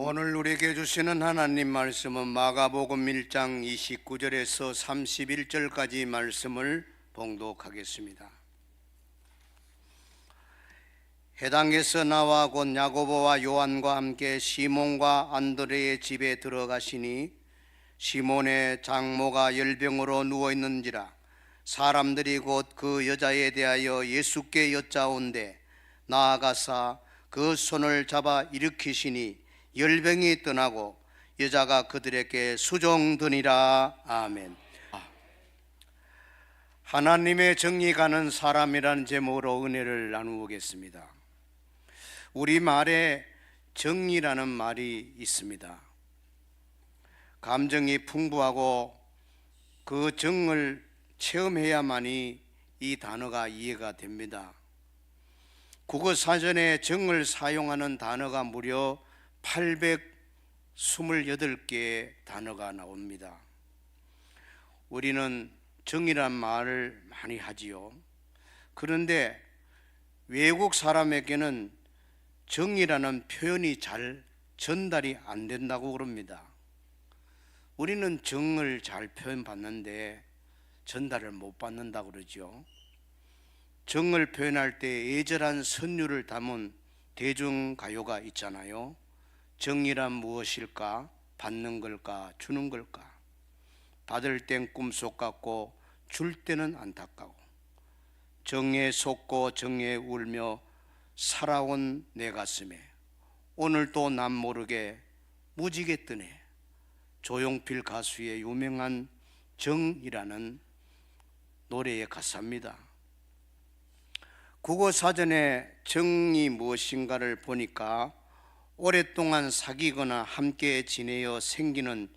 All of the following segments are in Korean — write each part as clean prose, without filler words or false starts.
오늘 우리에게 주시는 하나님 말씀은 마가복음 1장 29절에서 31절까지 말씀을 봉독하겠습니다. 회당에서 나와 곧 야고보와 요한과 함께 시몬과 안드레의 집에 들어가시니 시몬의 장모가 열병으로 누워있는지라 사람들이 곧 그 여자에 대하여 예수께 여짜온대 나아가사 그 손을 잡아 일으키시니 열병이 떠나고 여자가 그들에게 수종드니라. 아멘. 하나님의 정의 가는 사람이라는 제목으로 은혜를 나누겠습니다. 우리말에 정의라는 말이 있습니다. 감정이 풍부하고 그 정을 체험해야만이 이 단어가 이해가 됩니다. 국어사전에 정을 사용하는 단어가 무려 828개의 단어가 나옵니다. 우리는 정의란 말을 많이 하지요. 그런데 외국 사람에게는 정의라는 표현이 잘 전달이 안 된다고 그럽니다. 우리는 정을 잘 표현받는데 전달을 못 받는다고 그러죠. 정을 표현할 때 애절한 선율을 담은 대중가요가 있잖아요. 정의란 무엇일까? 받는 걸까? 주는 걸까? 받을 땐 꿈속 같고 줄 때는 안타까워. 정에 속고 정에 울며 살아온 내 가슴에 오늘도 남 모르게 무지개 뜨네. 조용필 가수의 유명한 정이라는 노래의 가사입니다. 국어사전에 정이 무엇인가를 보니까 오랫동안 사귀거나 함께 지내어 생기는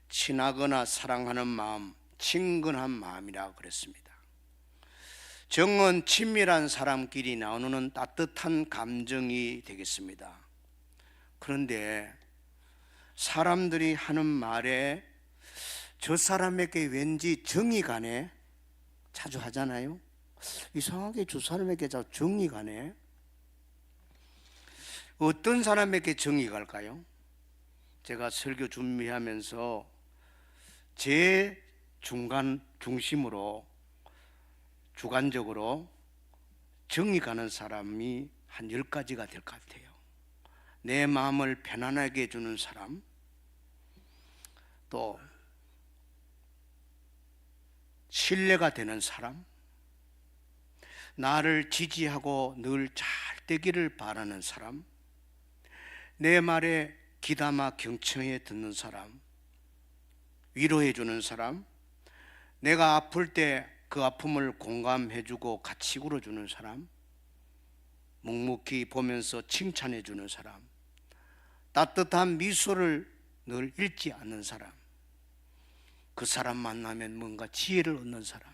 친하거나 사랑하는 마음, 친근한 마음이라 그랬습니다. 정은 친밀한 사람끼리 나누는 따뜻한 감정이 되겠습니다. 그런데 사람들이 하는 말에 저 사람에게 왠지 정이 가네, 자주 하잖아요. 이상하게 저 사람에게 정이 가네. 어떤 사람에게 정이 갈까요? 제가 설교 준비하면서 제 중심으로 주관적으로 정이 가는 사람이 한 10가지가 될 것 같아요. 내 마음을 편안하게 해주는 사람, 또 신뢰가 되는 사람, 나를 지지하고 늘 잘 되기를 바라는 사람, 내 말에 귀담아 경청해 듣는 사람, 위로해 주는 사람, 내가 아플 때 그 아픔을 공감해 주고 같이 울어주는 사람, 묵묵히 보면서 칭찬해 주는 사람, 따뜻한 미소를 늘 잃지 않는 사람, 그 사람 만나면 뭔가 지혜를 얻는 사람,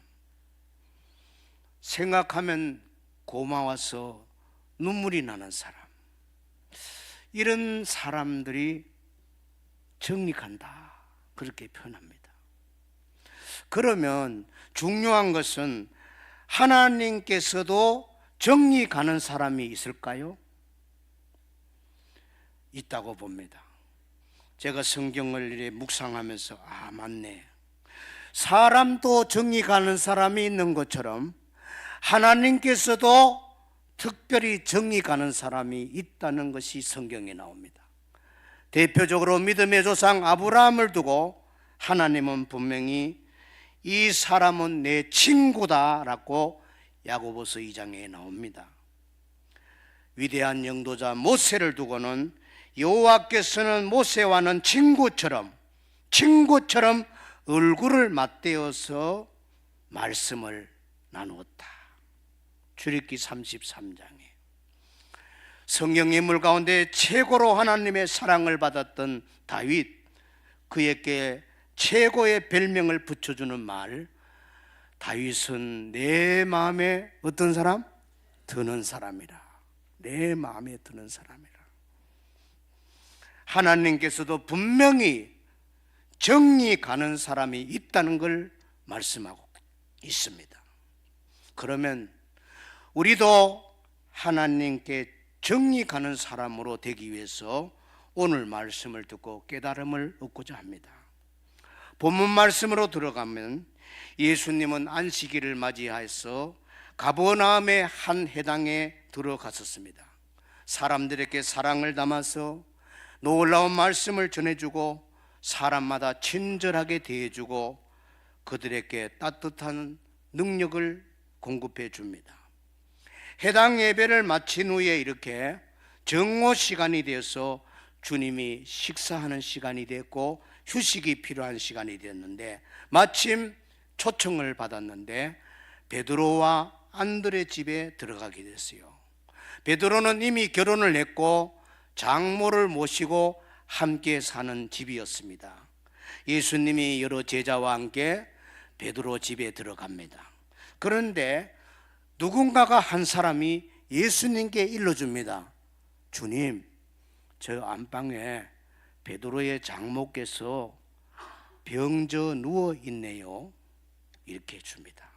생각하면 고마워서 눈물이 나는 사람, 이런 사람들이 정이 간다, 그렇게 표현합니다. 그러면 중요한 것은 하나님께서도 정이 가는 사람이 있을까요? 있다고 봅니다. 제가 성경을 이렇게 묵상하면서 맞네, 사람도 정이 가는 사람이 있는 것처럼 하나님께서도 특별히 정이 가는 사람이 있다는 것이 성경에 나옵니다. 대표적으로 믿음의 조상 아브라함을 두고 하나님은 분명히 이 사람은 내 친구다라고 야고보서 2장에 나옵니다. 위대한 영도자 모세를 두고는 여호와께서는 모세와는 친구처럼 얼굴을 맞대어서 말씀을 나누었다. 출애굽기 33장에 성경 인물 가운데 최고로 하나님의 사랑을 받았던 다윗, 그에게 최고의 별명을 붙여주는 말, 다윗은 내 마음에 어떤 사람? 드는 사람이라. 내 마음에 드는 사람이라. 하나님께서도 분명히 정이 가는 사람이 있다는 걸 말씀하고 있습니다. 그러면 우리도 하나님께 정이 가는 사람으로 되기 위해서 오늘 말씀을 듣고 깨달음을 얻고자 합니다. 본문 말씀으로 들어가면 예수님은 안식일을 맞이하여서 가버나움의 한 회당에 들어갔었습니다. 사람들에게 사랑을 담아서 놀라운 말씀을 전해주고 사람마다 친절하게 대해주고 그들에게 따뜻한 능력을 공급해 줍니다. 해당 예배를 마친 후에 이렇게 정오 시간이 되어서 주님이 식사하는 시간이 됐고 휴식이 필요한 시간이 되었는데 마침 초청을 받았는데 베드로와 안드레 집에 들어가게 됐어요. 베드로는 이미 결혼을 했고 장모를 모시고 함께 사는 집이었습니다. 예수님이 여러 제자와 함께 베드로 집에 들어갑니다. 그런데 누군가가 한 사람이 예수님께 일러줍니다. 주님, 저 안방에 베드로의 장모께서 병져 누워 있네요. 이렇게 줍니다.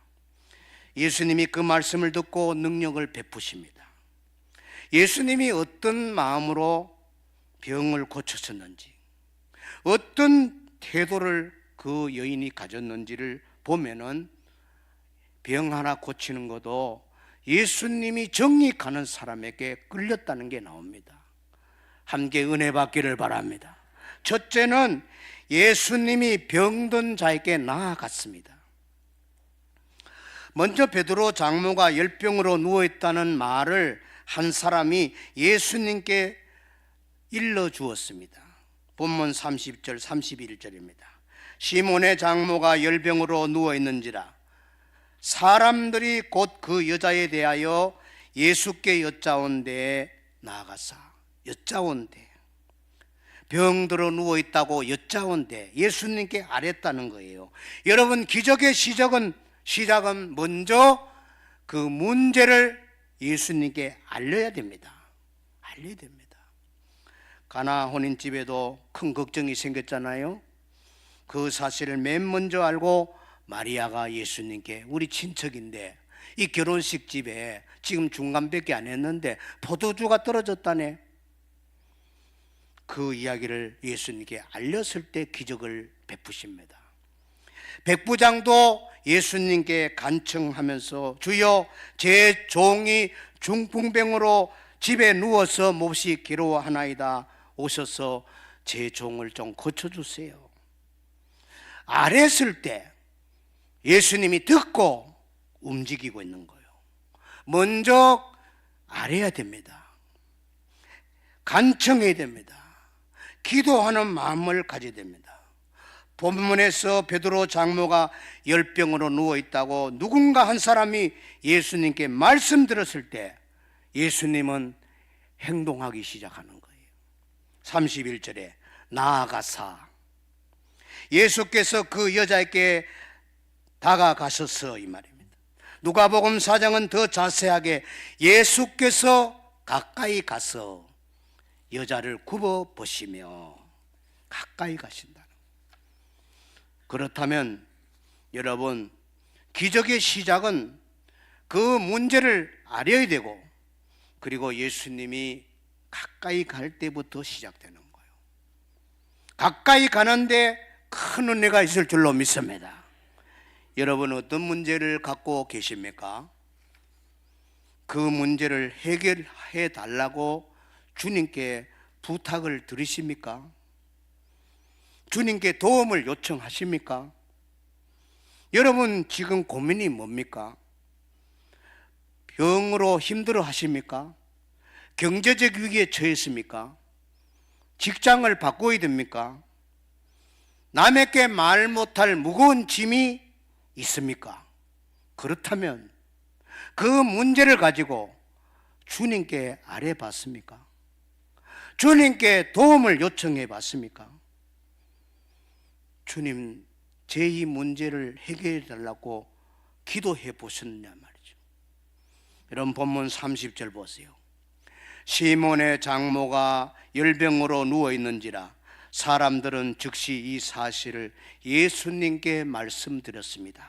예수님이 그 말씀을 듣고 능력을 베푸십니다. 예수님이 어떤 마음으로 병을 고쳤었는지, 어떤 태도를 그 여인이 가졌는지를 보면은 병 하나 고치는 것도 예수님이 정이 가는 사람에게 끌렸다는 게 나옵니다. 함께 은혜 받기를 바랍니다. 첫째는 예수님이 병든 자에게 나아갔습니다. 먼저 베드로 장모가 열병으로 누워있다는 말을 한 사람이 예수님께 일러주었습니다. 본문 30절 31절입니다. 시몬의 장모가 열병으로 누워있는지라 사람들이 곧 그 여자에 대하여 예수께 여짜온데 나아가사. 여짜온데, 병들어 누워있다고 여짜온데 예수님께 아랬다는 거예요. 여러분, 기적의 시작은 먼저 그 문제를 예수님께 알려야 됩니다. 알려야 됩니다. 가나 혼인집에도 큰 걱정이 생겼잖아요. 그 사실을 맨 먼저 알고 마리아가 예수님께, 우리 친척인데 이 결혼식 집에 지금 중간밖에 안 했는데 포도주가 떨어졌다네, 그 이야기를 예수님께 알렸을 때 기적을 베푸십니다. 백부장도 예수님께 간청하면서 주여, 제 종이 중풍병으로 집에 누워서 몹시 괴로워하나이다. 오셔서 제 종을 좀 고쳐주세요. 아랬을 때 예수님이 듣고 움직이고 있는 거예요. 먼저 아래야 됩니다. 간청해야 됩니다. 기도하는 마음을 가져야 됩니다. 본문에서 베드로 장모가 열병으로 누워있다고 누군가 한 사람이 예수님께 말씀드렸을 때 예수님은 행동하기 시작하는 거예요. 31절에 나아가사, 예수께서 그 여자에게 다가가셔서, 이 말입니다. 누가복음 4장은 더 자세하게 예수께서 가까이 가서 여자를 굽어 보시며 가까이 가신다는. 그렇다면 여러분, 기적의 시작은 그 문제를 알아야 되고, 그리고 예수님이 가까이 갈 때부터 시작되는 거예요. 가까이 가는데 큰 은혜가 있을 줄로 믿습니다. 여러분, 어떤 문제를 갖고 계십니까? 그 문제를 해결해 달라고 주님께 부탁을 드리십니까? 주님께 도움을 요청하십니까? 여러분, 지금 고민이 뭡니까? 병으로 힘들어 하십니까? 경제적 위기에 처했습니까? 직장을 바꿔야 됩니까? 남에게 말 못할 무거운 짐이 있습니까? 그렇다면 그 문제를 가지고 주님께 아뢰봤습니까? 주님께 도움을 요청해 봤습니까? 주님, 제 이 문제를 해결해 달라고 기도해 보셨냐 말이죠. 여러분, 본문 30절 보세요. 시몬의 장모가 열병으로 누워 있는지라 사람들은 즉시 이 사실을 예수님께 말씀드렸습니다.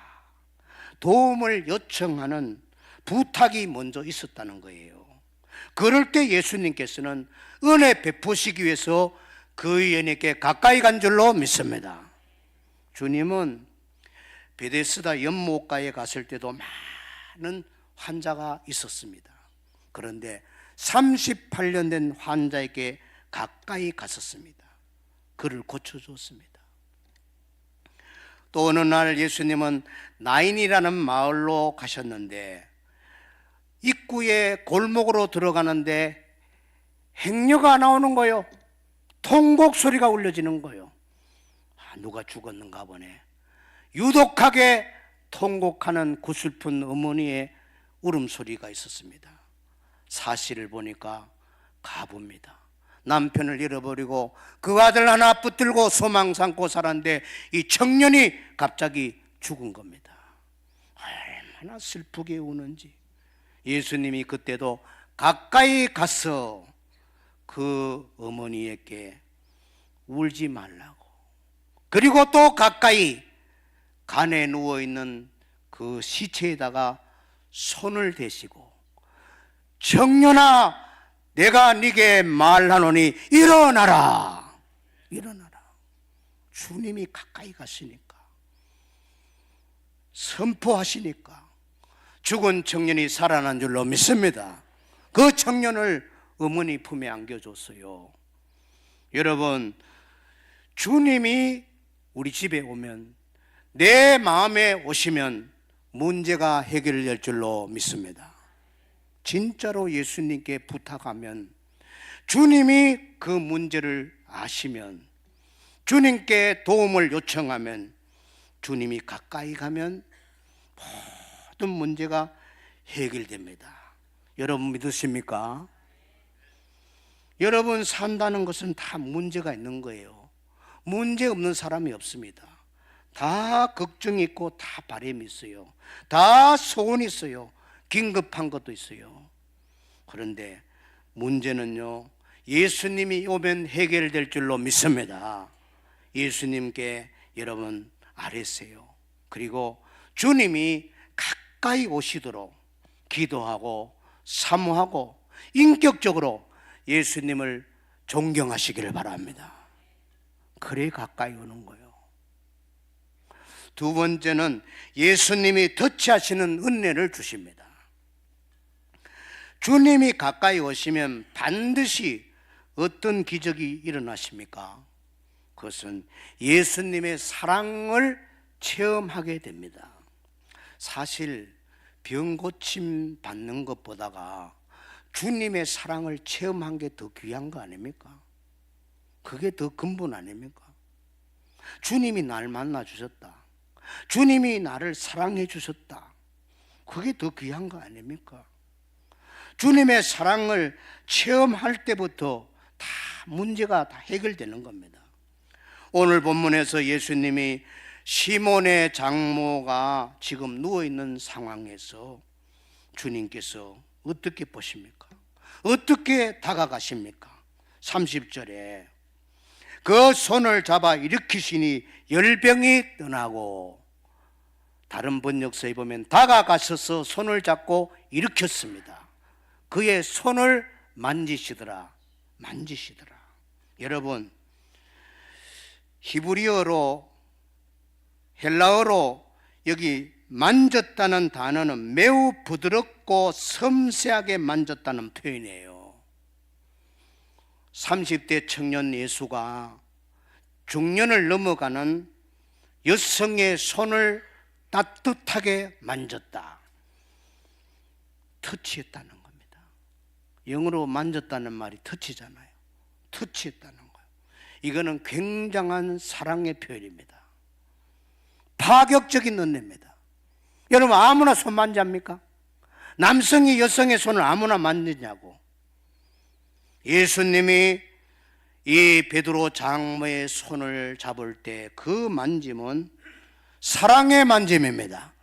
도움을 요청하는 부탁이 먼저 있었다는 거예요. 그럴 때 예수님께서는 은혜 베푸시기 위해서 그 의인에게 가까이 간 줄로 믿습니다. 주님은 베데스다 연못가에 갔을 때도 많은 환자가 있었습니다. 그런데 38년 된 환자에게 가까이 갔었습니다. 그를 고쳐줬습니다. 또 어느 날 예수님은 나인이라는 마을로 가셨는데 입구에 골목으로 들어가는데 행여가 나오는 거요. 통곡 소리가 울려지는 거요. 누가 죽었는가 보네. 유독하게 통곡하는 구슬픈 어머니의 울음소리가 있었습니다. 사실을 보니까 가부입니다. 남편을 잃어버리고 그 아들 하나 붙들고 소망 삼고 살았는데 이 청년이 갑자기 죽은 겁니다. 얼마나 슬프게 우는지. 예수님이 그때도 가까이 가서 그 어머니에게 울지 말라고, 그리고 또 가까이 간에 누워있는 그 시체에다가 손을 대시고 청년아 내가 네게 말하노니 일어나라, 일어나라. 주님이 가까이 가시니까, 선포하시니까 죽은 청년이 살아난 줄로 믿습니다. 그 청년을 어머니 품에 안겨줬어요. 여러분, 주님이 우리 집에 오면, 내 마음에 오시면 문제가 해결될 줄로 믿습니다. 진짜로 예수님께 부탁하면, 주님이 그 문제를 아시면, 주님께 도움을 요청하면, 주님이 가까이 가면 모든 문제가 해결됩니다. 여러분 믿으십니까? 여러분, 산다는 것은 다 문제가 있는 거예요. 문제 없는 사람이 없습니다. 다 걱정이 있고 다 바람이 있어요. 다 소원이 있어요. 긴급한 것도 있어요. 그런데 문제는요, 예수님이 오면 해결될 줄로 믿습니다. 예수님께 여러분 아뢰세요. 그리고 주님이 가까이 오시도록 기도하고 사모하고 인격적으로 예수님을 존경하시기를 바랍니다. 그래 가까이 오는 거예요. 두 번째는 예수님이 터치하시는 은혜를 주십니다. 주님이 가까이 오시면 반드시 어떤 기적이 일어나십니까? 그것은 예수님의 사랑을 체험하게 됩니다. 사실 병 고침 받는 것보다가 주님의 사랑을 체험한 게 더 귀한 거 아닙니까? 그게 더 근본 아닙니까? 주님이 날 만나 주셨다, 주님이 나를 사랑해 주셨다, 그게 더 귀한 거 아닙니까? 주님의 사랑을 체험할 때부터 다 문제가 다 해결되는 겁니다. 오늘 본문에서 예수님이 시몬의 장모가 지금 누워있는 상황에서 주님께서 어떻게 보십니까? 어떻게 다가가십니까? 30절에 그 손을 잡아 일으키시니 열병이 떠나고, 다른 번역서에 보면 다가가셔서 손을 잡고 일으켰습니다. 그의 손을 만지시더라. 여러분, 히브리어로, 헬라어로 여기 만졌다는 단어는 매우 부드럽고 섬세하게 만졌다는 표현이에요. 30대 청년 예수가 중년을 넘어가는 여성의 손을 따뜻하게 만졌다, 터치했다는 겁니다. 영어로 만졌다는 말이 터치잖아요. 터치했다는 거예요. 이거는 굉장한 사랑의 표현입니다. 파격적인 은혜입니다. 여러분, 아무나 손 만집니까? 남성이 여성의 손을 아무나 만지냐고. 예수님이 이 베드로 장모의 손을 잡을 때 그 만짐은 사랑의 만짐입니다.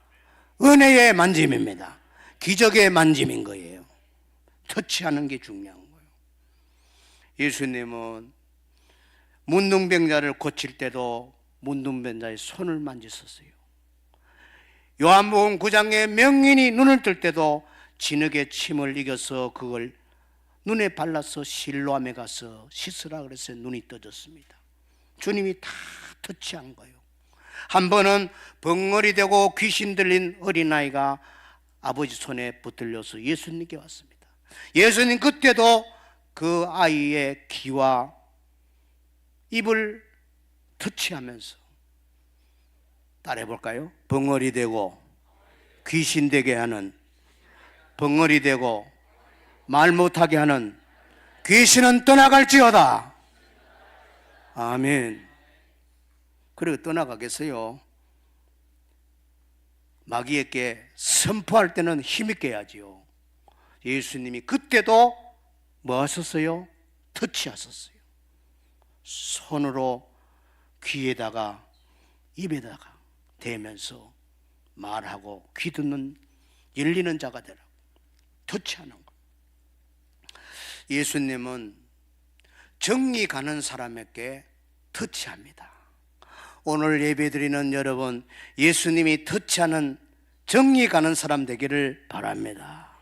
은혜의 만짐입니다. 기적의 만짐인 거예요. 터치하는 게 중요한 거예요. 예수님은 문둥병자를 고칠 때도 문둥병자의 손을 만지셨어요. 요한복음 9장에 명인이 눈을 뜰 때도 진흙의 침을 이겨서 그걸 눈에 발라서 실로암에 가서 씻으라 그래서 눈이 떠졌습니다. 주님이 다 터치한 거예요. 한 번은 벙어리 되고 귀신 들린 어린아이가 아버지 손에 붙들려서 예수님께 왔습니다. 예수님 그때도 그 아이의 귀와 입을 터치하면서 따라해 볼까요? 벙어리 되고 귀신 되게 하는, 벙어리 되고 말 못하게 하는 귀신은 떠나갈지어다. 아멘. 그리고 떠나가겠어요? 마귀에게 선포할 때는 힘있게 해야지요. 예수님이 그때도 뭐 하셨어요? 터치하셨어요. 손으로 귀에다가 입에다가 대면서 말하고 귀 듣는 열리는 자가 되라고 터치하는 거. 예수님은 정리 가는 사람에게 터치합니다. 오늘 예배드리는 여러분, 예수님이 터치하는 정리 가는 사람 되기를 바랍니다.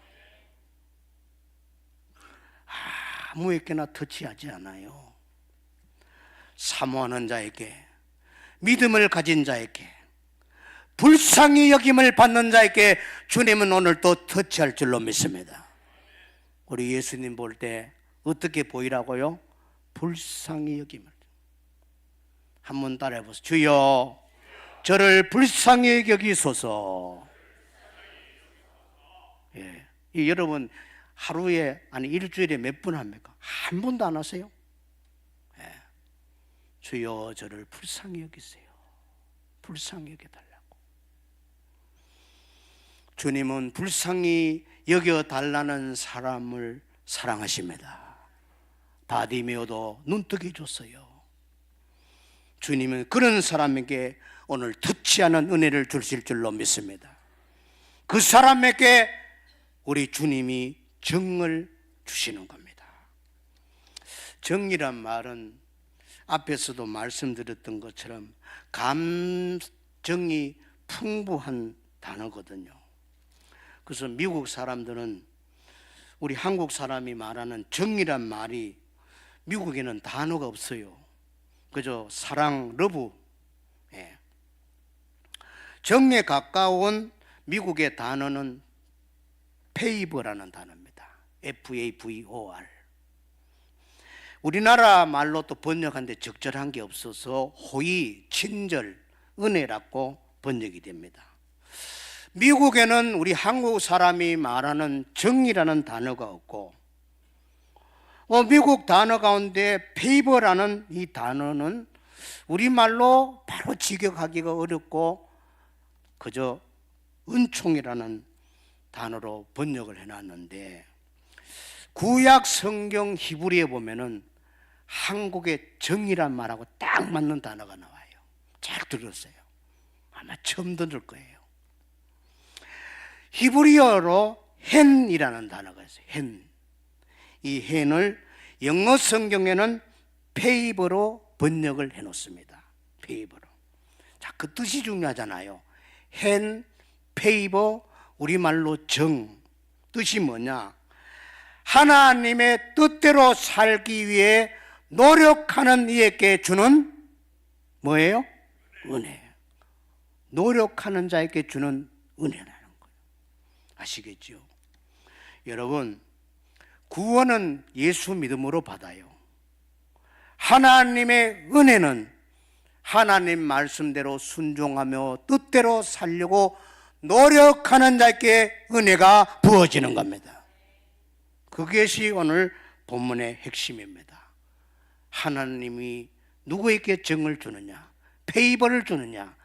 아무에게나 터치하지 않아요. 사모하는 자에게, 믿음을 가진 자에게, 불쌍히 여김을 받는 자에게 주님은 오늘 또 터치할 줄로 믿습니다. 우리 예수님 볼 때 어떻게 보이라고요? 불쌍히 여김을. 한번 따라해 보세요. 주여, 저를 불쌍히 여기소서. 예. 여러분 하루에 아니 일주일에 몇 번 합니까? 한 번도 안 하세요? 예. 주여, 저를 불쌍히 여기세요. 불쌍히 여겨달라고. 주님은 불쌍히 여겨달라는 사람을 사랑하십니다. 바디메오도 눈뜨게 줬어요. 주님은 그런 사람에게 오늘 터치하는 은혜를 주실 줄로 믿습니다. 그 사람에게 우리 주님이 정을 주시는 겁니다. 정이란 말은 앞에서도 말씀드렸던 것처럼 감정이 풍부한 단어거든요. 그래서 미국 사람들은 우리 한국 사람이 말하는 정이란 말이 미국에는 단어가 없어요. 그저 사랑, 러브. 예. 정에 가까운 미국의 단어는 페이버라는 단어입니다. FAVOR. 우리나라 말로 또 번역하는데 적절한 게 없어서 호의, 친절, 은혜라고 번역이 됩니다. 미국에는 우리 한국 사람이 말하는 정이라는 단어가 없고, 미국 단어 가운데 페이버라는 이 단어는 우리말로 바로 직역하기가 어렵고 그저 은총이라는 단어로 번역을 해놨는데, 구약 성경 히브리에 보면은 한국의 정이란 말하고 딱 맞는 단어가 나와요. 잘 들었어요. 아마 처음 들을 거예요. 히브리어로 헨이라는 단어가 있어요. 헨. 이 헨을 영어 성경에는 페이버로 번역을 해놓습니다. 페이버로. 자, 그 뜻이 중요하잖아요. 헨, 페이버, 우리말로 정. 뜻이 뭐냐? 하나님의 뜻대로 살기 위해 노력하는 이에게 주는 뭐예요? 은혜. 노력하는 자에게 주는 은혜라는 거예요. 아시겠죠? 여러분, 구원은 예수 믿음으로 받아요. 하나님의 은혜는 하나님 말씀대로 순종하며 뜻대로 살려고 노력하는 자에게 은혜가 부어지는 겁니다. 그것이 오늘 본문의 핵심입니다. 하나님이 누구에게 정을 주느냐, 페이버를 주느냐,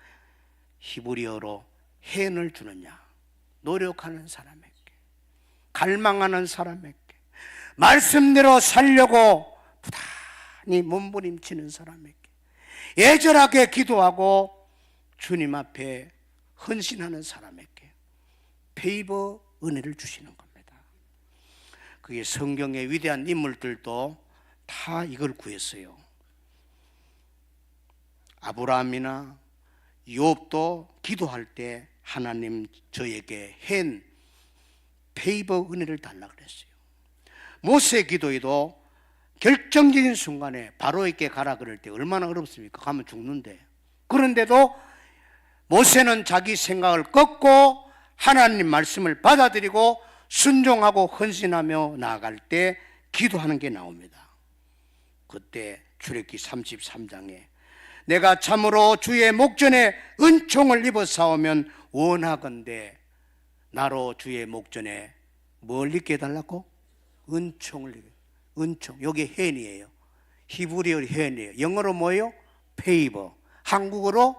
히브리어로 헨을 주느냐, 노력하는 사람에게, 갈망하는 사람에게, 말씀대로 살려고 부단히 몸부림치는 사람에게, 애절하게 기도하고 주님 앞에 헌신하는 사람에게 페이버 은혜를 주시는 겁니다. 그게 성경의 위대한 인물들도 다 이걸 구했어요. 아브라함이나 욥도 기도할 때 하나님 저에게 헨 페이버 은혜를 달라 그랬어요. 모세 기도에도 결정적인 순간에 바로에게 가라 그럴 때 얼마나 어렵습니까? 가면 죽는데. 그런데도 모세는 자기 생각을 꺾고 하나님 말씀을 받아들이고 순종하고 헌신하며 나아갈 때 기도하는 게 나옵니다. 그때 출애굽기 33장에 내가 참으로 주의 목전에 은총을 입어 싸우면 원하건대 나로 주의 목전에 뭘 입게 해달라고? 은총을 입게. 은총, 여기 헨이에요. 히브리어 헨이에요. 영어로 뭐예요? 페이버. 한국어로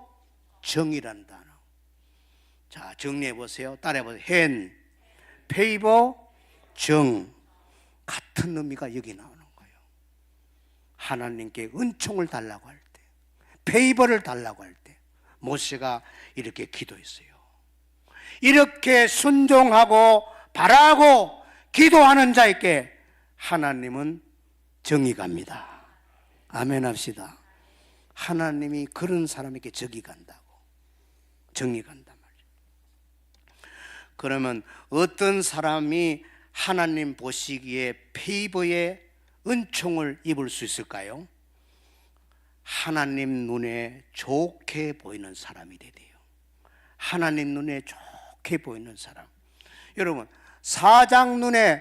정이라는 단어. 자, 정리해 보세요. 따라해 보세요. 헨, 페이버, 정. 같은 의미가 여기 나오는 거예요. 하나님께 은총을 달라고 할 때, 페이버를 달라고 할 때 모세가 이렇게 기도했어요. 이렇게 순종하고 바라고 기도하는 자에게 하나님은 정이 갑니다. 아멘 합시다. 하나님이 그런 사람에게 정이 간다고. 정이 간단 말이에요. 그러면 어떤 사람이 하나님 보시기에 페이버의 은총을 입을 수 있을까요? 하나님 눈에 좋게 보이는 사람이 돼야 돼요. 하나님 눈에 좋게 보이는 사람. 여러분, 사장 눈에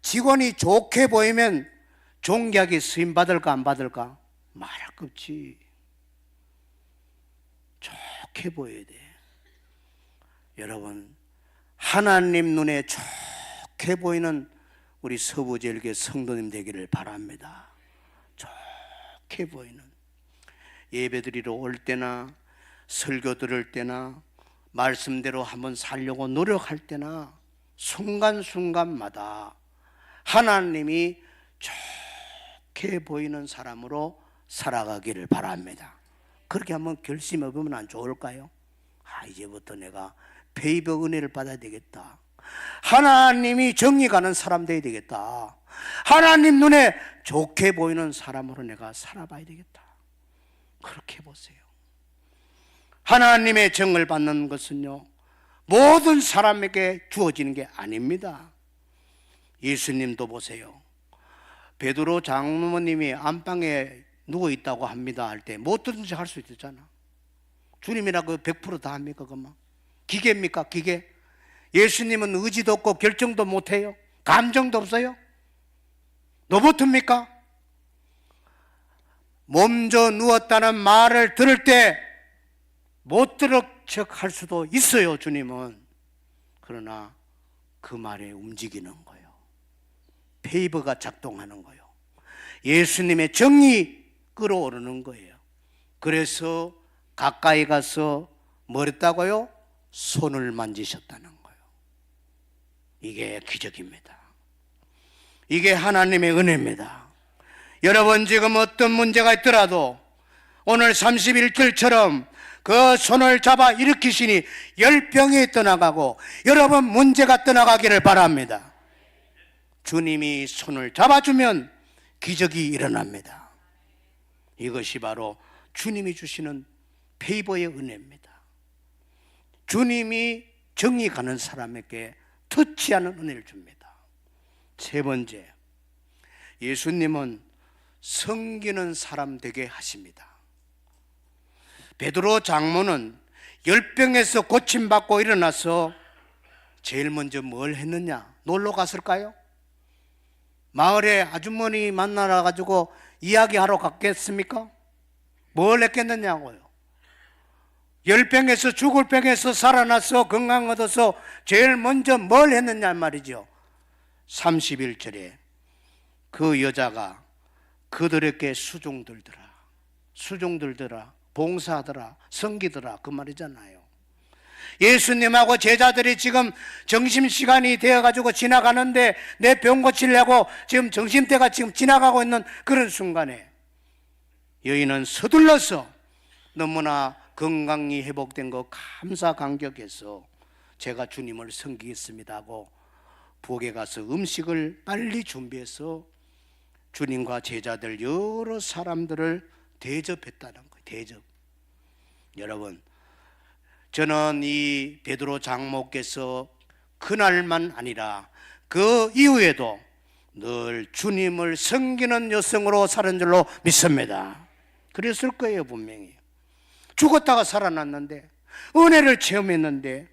직원이 좋게 보이면 종기하게 쓰임 받을까 안 받을까? 말할 것 없지. 좋게 보여야 돼. 여러분, 하나님 눈에 좋게 보이는 우리 서부제일교회 성도님 되기를 바랍니다. 좋게 보이는. 예배드리러 올 때나 설교 들을 때나 말씀대로 한번 살려고 노력할 때나 순간순간마다 하나님이 좋게 보이는 사람으로 살아가기를 바랍니다. 그렇게 한번 결심해 보면 안 좋을까요? 이제부터 내가 페이버 은혜를 받아야 되겠다. 하나님이 정리 가는 사람 되어야 되겠다. 하나님 눈에 좋게 보이는 사람으로 내가 살아봐야 되겠다. 그렇게 보세요. 하나님의 정을 받는 것은요, 모든 사람에게 주어지는 게 아닙니다. 예수님도 보세요. 베드로 장로님이 안방에 누워 있다고 합니다 할 때 뭐든지 할 수 있었잖아. 주님이라고 100% 다 합니까? 그만 기계입니까? 기계? 예수님은 의지도 없고 결정도 못해요? 감정도 없어요? 로봇입니까? 몸져 누웠다는 말을 들을 때 못 들을 척 할 수도 있어요, 주님은. 그러나 그 말에 움직이는 거예요. 페이버가 작동하는 거예요. 예수님의 정이 끌어오르는 거예요. 그래서 가까이 가서 뭐 했다고요? 손을 만지셨다는 거예요. 이게 기적입니다. 이게 하나님의 은혜입니다. 여러분, 지금 어떤 문제가 있더라도 오늘 31절처럼 그 손을 잡아 일으키시니 열병이 떠나가고 여러분 문제가 떠나가기를 바랍니다. 주님이 손을 잡아주면 기적이 일어납니다. 이것이 바로 주님이 주시는 페이버의 은혜입니다. 주님이 정이 가는 사람에게 터치하는 은혜를 줍니다. 세 번째, 예수님은 섬기는 사람 되게 하십니다. 베드로 장모는 열병에서 고침받고 일어나서 제일 먼저 뭘 했느냐? 놀러 갔을까요? 마을에 아주머니 만나러 가지고 이야기하러 갔겠습니까? 뭘 했겠느냐고요. 열병에서 죽을 병에서 살아나서 건강 얻어서 제일 먼저 뭘 했느냐 말이죠. 31절에 그 여자가 그들에게 수종들더라, 봉사하더라, 섬기더라, 그 말이잖아요. 예수님하고 제자들이 지금 점심시간이 되어가지고 지나가는데 내 병 고치려고 지금 점심때가 지금 지나가고 있는 그런 순간에 여인은 서둘러서 너무나 건강이 회복된 거 감사 감격해서 제가 주님을 섬기겠습니다 하고 부엌에 가서 음식을 빨리 준비해서 주님과 제자들 여러 사람들을 대접했다는 거예요. 대접. 여러분, 저는 이 베드로 장모께서 그날만 아니라 그 이후에도 늘 주님을 섬기는 여성으로 사는 줄로 믿습니다. 그랬을 거예요. 분명히 죽었다가 살아났는데, 은혜를 체험했는데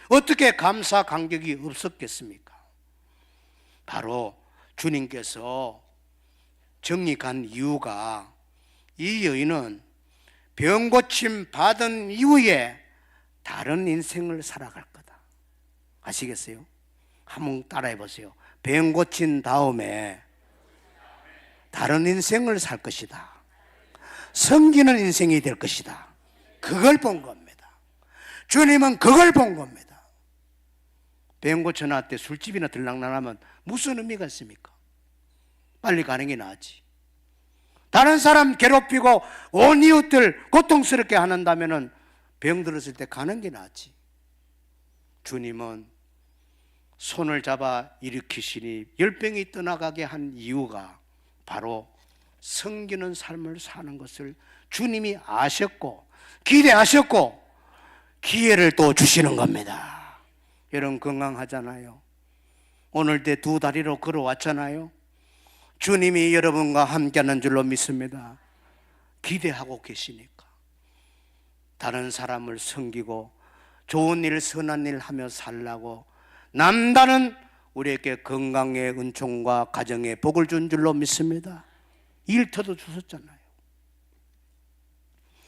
어떻게 감사 감격이 없었겠습니까? 바로 주님께서 정리 간 이유가, 이 여인은 병 고침 받은 이후에 다른 인생을 살아갈 거다. 아시겠어요? 한번 따라해 보세요. 병 고친 다음에 다른 인생을 살 것이다. 섬기는 인생이 될 것이다. 그걸 본 겁니다. 주님은 그걸 본 겁니다. 병 고쳐놨을 때 술집이나 들락날하면 무슨 의미가 있습니까? 빨리 가는 게 나았지. 다른 사람 괴롭히고 온 이웃들 고통스럽게 하는다면은 병 들었을 때 가는 게 나았지. 주님은 손을 잡아 일으키시니 열병이 떠나가게 한 이유가 바로 섬기는 삶을 사는 것을 주님이 아셨고 기대하셨고 기회를 또 주시는 겁니다. 여러분 건강하잖아요. 오늘도 두 다리로 걸어왔잖아요. 주님이 여러분과 함께하는 줄로 믿습니다. 기대하고 계시니까 다른 사람을 섬기고 좋은 일 선한 일 하며 살라고 남다른 우리에게 건강의 은총과 가정의 복을 준 줄로 믿습니다. 일터도 주셨잖아요.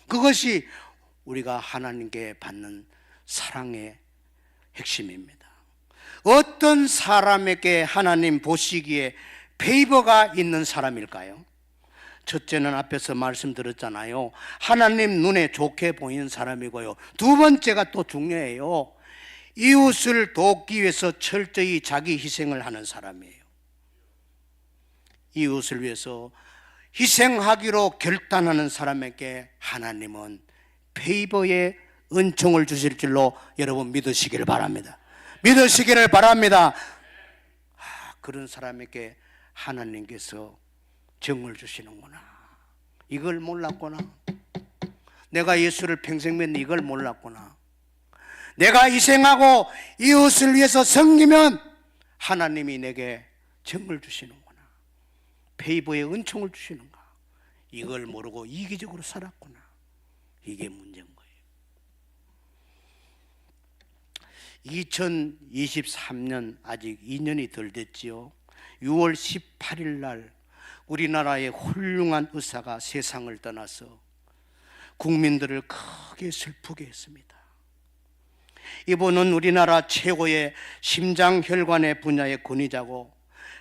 그것이 우리가 하나님께 받는 사랑의 핵심입니다. 어떤 사람에게 하나님 보시기에 페이버가 있는 사람일까요? 첫째는 앞에서 말씀드렸잖아요. 하나님 눈에 좋게 보이는 사람이고요. 두 번째가 또 중요해요. 이웃을 돕기 위해서 철저히 자기 희생을 하는 사람이에요. 이웃을 위해서 희생하기로 결단하는 사람에게 하나님은 페이버의 은총을 주실 줄로 여러분 믿으시기를 바랍니다. 믿으시기를 바랍니다. 그런 사람에게 하나님께서 정을 주시는구나. 이걸 몰랐구나. 내가 예수를 평생 믿는 이걸 몰랐구나. 내가 희생하고 이웃을 위해서 섬기면 하나님이 내게 정을 주시는구나. 페이버의 은총을 주시는가. 이걸 모르고 이기적으로 살았구나. 이게 문제인 거예요. 2023년 아직 2년이 덜 됐지요. 6월 18일 날 우리나라의 훌륭한 의사가 세상을 떠나서 국민들을 크게 슬프게 했습니다. 이분은 우리나라 최고의 심장혈관의 분야의 권위자고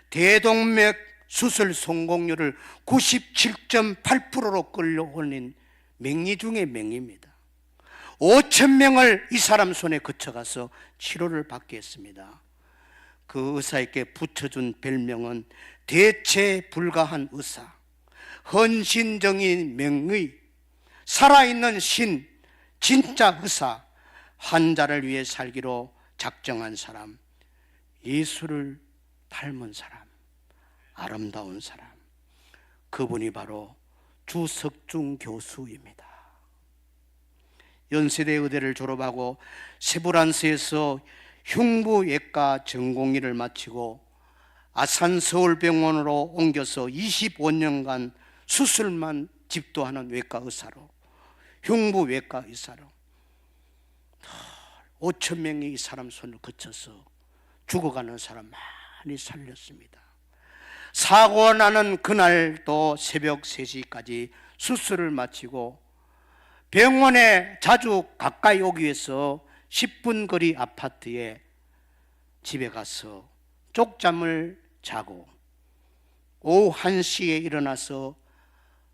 대동맥 수술 성공률을 97.8%로 끌어올린 명의 중의 명의입니다. 5,000명을 이 사람 손에 거쳐가서 치료를 받게 했습니다. 그 의사에게 붙여준 별명은 대체 불가한 의사, 헌신적인 명의, 살아있는 신, 진짜 의사, 환자를 위해 살기로 작정한 사람, 예수를 닮은 사람, 아름다운 사람, 그분이 바로 주석중 교수입니다. 연세대 의대를 졸업하고 세브란스에서 흉부외과 전공의를 마치고 아산서울병원으로 옮겨서 25년간 수술만 집도하는 외과 의사로, 흉부외과 의사로 5,000명이 이 사람 손을 거쳐서 죽어가는 사람 많이 살렸습니다. 사고 나는 그날도 새벽 3시까지 수술을 마치고 병원에 자주 가까이 오기 위해서 10분 거리 아파트에 집에 가서 쪽잠을 자고 오후 1시에 일어나서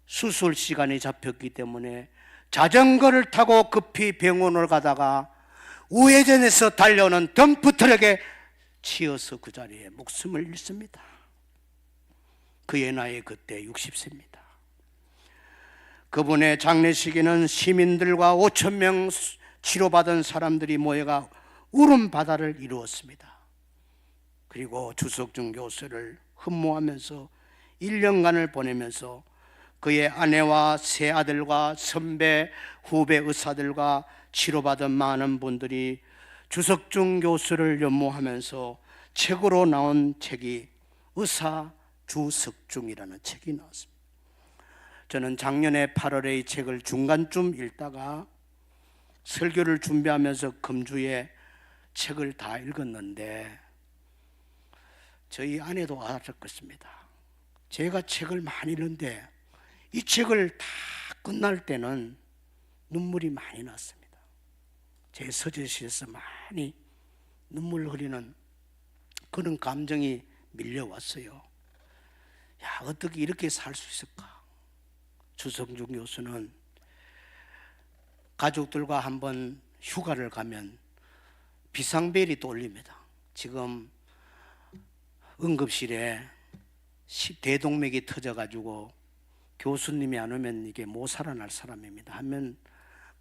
수술 시간이 잡혔기 때문에 자전거를 타고 급히 병원을 가다가 우회전해서 달려오는 덤프트럭에 치여서 그 자리에 목숨을 잃습니다. 그의 나이 그때 60세입니다. 그분의 장례식에는 시민들과 5,000명 치료받은 사람들이 모여가 울음바다를 이루었습니다. 그리고 주석중 교수를 흠모하면서 1년간을 보내면서 그의 아내와 세 아들과 선배, 후배 의사들과 치료받은 많은 분들이 주석중 교수를 연모하면서 책으로 나온 책이 의사 주석중이라는 책이 나왔습니다. 저는 작년에 8월에 이 책을 중간쯤 읽다가 설교를 준비하면서 금주에 책을 다 읽었는데 저희 아내도 알았겠습니다. 제가 책을 많이 읽는데 이 책을 다 끝날 때는 눈물이 많이 났습니다. 제 서재실에서 많이 눈물 흘리는 그런 감정이 밀려왔어요. 야, 어떻게 이렇게 살 수 있을까? 주성중 교수는 가족들과 한번 휴가를 가면 비상벨이 떨립니다. 지금 응급실에 대동맥이 터져가지고 교수님이 안 오면 이게 못 살아날 사람입니다 하면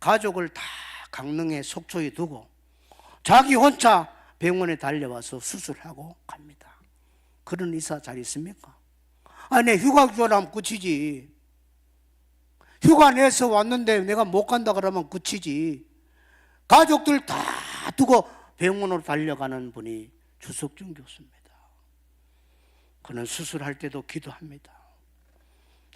가족을 다 강릉에 속초에 두고 자기 혼자 병원에 달려와서 수술하고 갑니다. 그런 의사 잘 있습니까? 아니, 휴가 주라면 끝이지. 휴가 내서 왔는데 내가 못 간다 그러면 끝이지. 가족들 다 두고 병원으로 달려가는 분이 주석중 교수입니다. 그는 수술할 때도 기도합니다.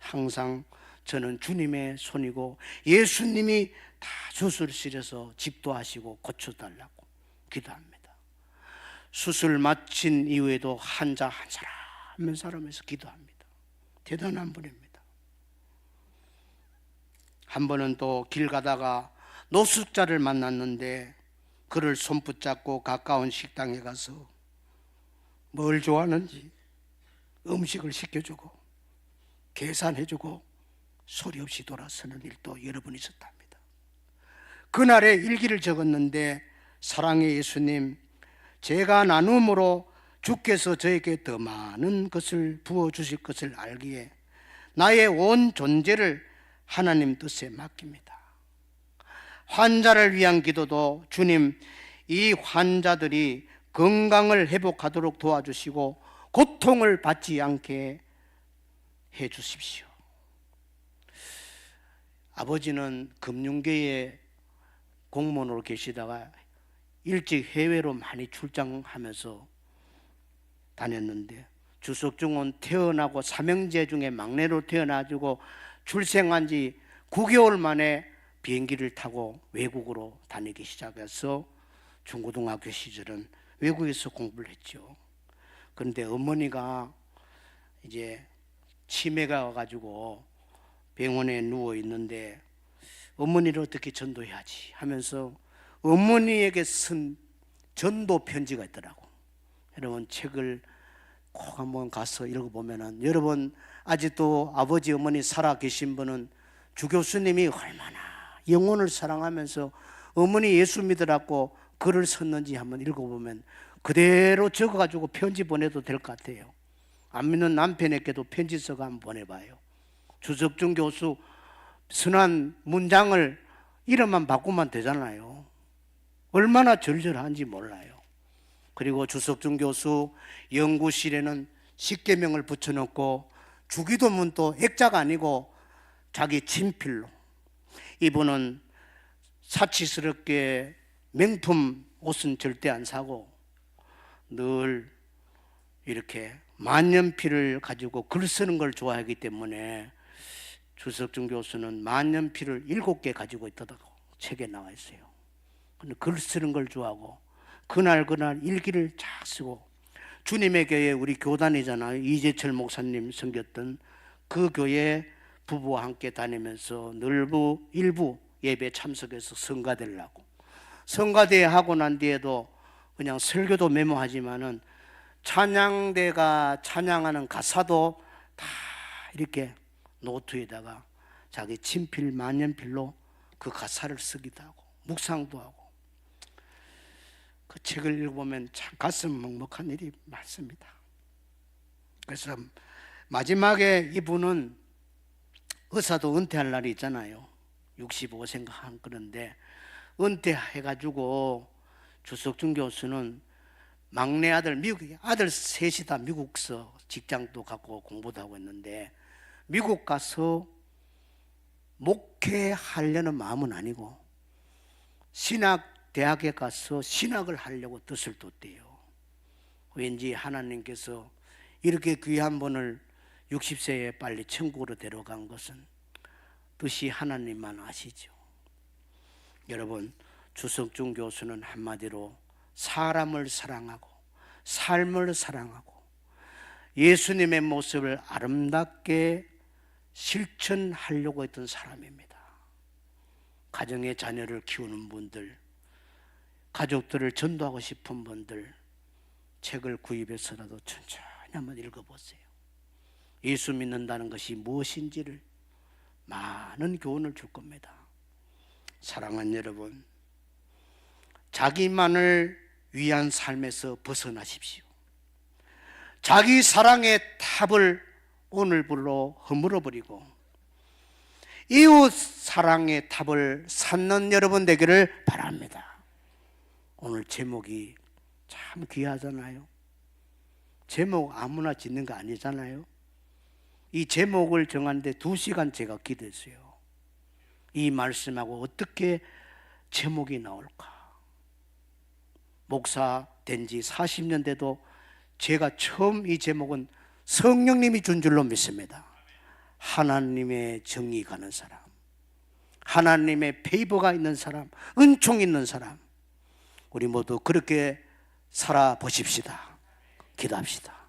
항상 저는 주님의 손이고 예수님이 다 수술실에서 집도하시고 고쳐달라고 기도합니다. 수술 마친 이후에도 환자 한 사람 한 사람에서 기도합니다. 대단한 분입니다. 한 번은 또 길 가다가 노숙자를 만났는데 그를 손붙잡고 가까운 식당에 가서 뭘 좋아하는지 음식을 시켜주고 계산해주고 소리 없이 돌아서는 일도 여러 번 있었답니다. 그날의 일기를 적었는데 사랑의 예수님, 제가 나눔으로 주께서 저에게 더 많은 것을 부어주실 것을 알기에 나의 온 존재를 하나님 뜻에 맡깁니다. 환자를 위한 기도도 주님, 이 환자들이 건강을 회복하도록 도와주시고 고통을 받지 않게 해 주십시오. 아버지는 금융계에 공무원으로 계시다가 일찍 해외로 많이 출장하면서 다녔는데 주석중은 태어나고 삼형제 중에 막내로 태어나지고 출생한 지 9개월 만에 비행기를 타고 외국으로 다니기 시작해서 중고등학교 시절은 외국에서 공부를 했죠. 그런데 어머니가 이제 치매가 와가지고 병원에 누워 있는데 어머니를 어떻게 전도해야지 하면서 어머니에게 쓴 전도 편지가 있더라고. 여러분 책을 꼭 한번 가서 읽어보면은 여러분 아직도 아버지 어머니 살아 계신 분은 주 교수님이 얼마나 영혼을 사랑하면서 어머니 예수 믿으라고 글을 썼는지 한번 읽어보면 그대로 적어가지고 편지 보내도 될 것 같아요. 안 믿는 남편에게도 편지 써가 한번 보내봐요. 주석중 교수 선한 문장을 이름만 바꾸면 되잖아요. 얼마나 절절한지 몰라요. 그리고 주석중 교수 연구실에는 십계명을 붙여놓고 주기도문도 액자가 아니고 자기 친필로, 이분은 사치스럽게 명품 옷은 절대 안 사고 늘 이렇게 만년필을 가지고 글 쓰는 걸 좋아하기 때문에 주석중 교수는 만년필을 7개 가지고 있다고 책에 나와 있어요. 근데 글 쓰는 걸 좋아하고 그날 일기를 쫙 쓰고 주님의 교회 우리 교단이잖아요. 이재철 목사님 섬겼던 그 교회 부부와 함께 다니면서 늘부 일부 예배 참석해서 성가되려고 성가대 하고 난 뒤에도 그냥 설교도 메모하지만은 찬양대가 찬양하는 가사도 다 이렇게 노트에다가 자기 친필 만년필로 그 가사를 쓰기도 하고 묵상도 하고 그 책을 읽어보면 참 가슴 먹먹한 일이 많습니다. 그래서 마지막에 이분은 의사도 은퇴할 날이 있잖아요. 65세인가 한 그런데 은퇴해가지고 주석중 교수는 막내 아들, 미국 아들 셋이 다 미국서 직장도 갖고 공부도 하고 있는데 미국 가서 목회하려는 마음은 아니고 신학대학에 가서 신학을 하려고 뜻을 뒀대요. 왠지 하나님께서 이렇게 귀한 분을 60세에 빨리 천국으로 데려간 것은 뜻이 하나님만 아시죠. 여러분, 주석중 교수는 한마디로 사람을 사랑하고 삶을 사랑하고 예수님의 모습을 아름답게 실천하려고 했던 사람입니다. 가정의 자녀를 키우는 분들, 가족들을 전도하고 싶은 분들, 책을 구입해서라도 천천히 한번 읽어보세요. 예수 믿는다는 것이 무엇인지를 많은 교훈을 줄 겁니다. 사랑하는 여러분, 자기만을 위한 삶에서 벗어나십시오. 자기 사랑의 탑을 오늘부로 허물어버리고 이웃 사랑의 탑을 쌓는 여러분 되기를 바랍니다. 오늘 제목이 참 귀하잖아요. 제목 아무나 짓는 거 아니잖아요. 이 제목을 정하는데 2시간 제가 기도했어요. 이 말씀하고 어떻게 제목이 나올까? 목사 된 지 40년 돼도 제가 처음 이 제목은 성령님이 준 줄로 믿습니다. 하나님의 정의 가는 사람, 하나님의 페이버가 있는 사람, 은총 있는 사람, 우리 모두 그렇게 살아보십시다. 기도합시다.